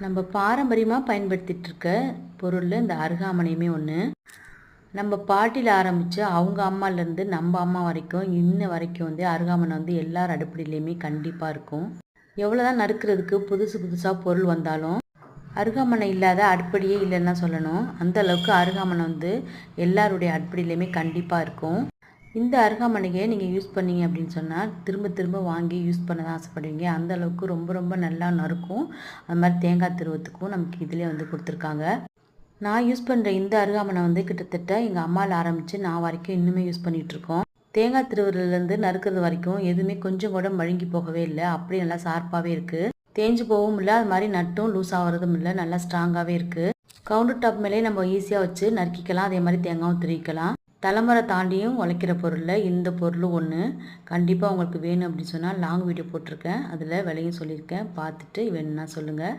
நம்ம பாரம்பரியமாக பயன்படுத்திட்டு இருக்க பொருளில் இந்த அருகாமனையுமே ஒன்று. நம்ம பாட்டியில் ஆரம்பித்து அவங்க அம்மாலேருந்து நம்ம அம்மா வரைக்கும் இன்ன வரைக்கும் வந்து அருகாமனை வந்து எல்லார் அடுப்படியிலையுமே கண்டிப்பாக இருக்கும். எவ்வளோ தான் நறுக்கிறதுக்கு புதுசு புதுசாக பொருள் வந்தாலும் அருகாமனை இல்லாத அடுப்படியே இல்லைன்னு தான் சொல்லணும். அந்த அளவுக்கு அருகாமனை வந்து எல்லாருடைய அடுப்படியிலையுமே கண்டிப்பாக இருக்கும். இந்த அருகாமனையை நீங்கள் யூஸ் பண்ணீங்க அப்படின்னு சொன்னால் திரும்ப திரும்ப வாங்கி யூஸ் பண்ண தான் ஆசைப்படுவீங்க. அந்த அளவுக்கு ரொம்ப ரொம்ப நல்லா நறுக்கும். அது மாதிரி தேங்காய் திருவத்துக்கும் நமக்கு இதிலே வந்து கொடுத்துருக்காங்க. நான் யூஸ் பண்ணுற இந்த அருகாமனை வந்து கிட்டத்தட்ட எங்கள் அம்மாவில் ஆரம்பித்து நான் வரைக்கும் இன்னுமே யூஸ் பண்ணிகிட்ருக்கோம். தேங்காய் திருவுறதுலேருந்து நறுக்கிறது வரைக்கும் எதுவுமே கொஞ்சம் கூட மழுங்கி போகவே இல்லை. அப்படியே நல்லா ஷார்ப்பாகவே இருக்குது. தேஞ்சு போகவும் இல்லை, அது மாதிரி நட்டும் லூஸ் ஆகிறதும் இல்லை, நல்லா ஸ்ட்ராங்காகவே இருக்குது. கவுண்டர் டாப் மேலே நம்ம ஈஸியாக வச்சு நறுக்கிக்கலாம். அதே மாதிரி தேங்காயும் திருவிக்கலாம். தலைமுறை தாண்டியும் உழைக்கிற பொருளில் இந்த பொருளும் ஒன்று. கண்டிப்பாக உங்களுக்கு வேணும் அப்படின்னு சொன்னால் லாங் வீடியோ போட்டிருக்கேன். அதில் விலையும் சொல்லியிருக்கேன். பார்த்துட்டு வேணும்னா சொல்லுங்கள்.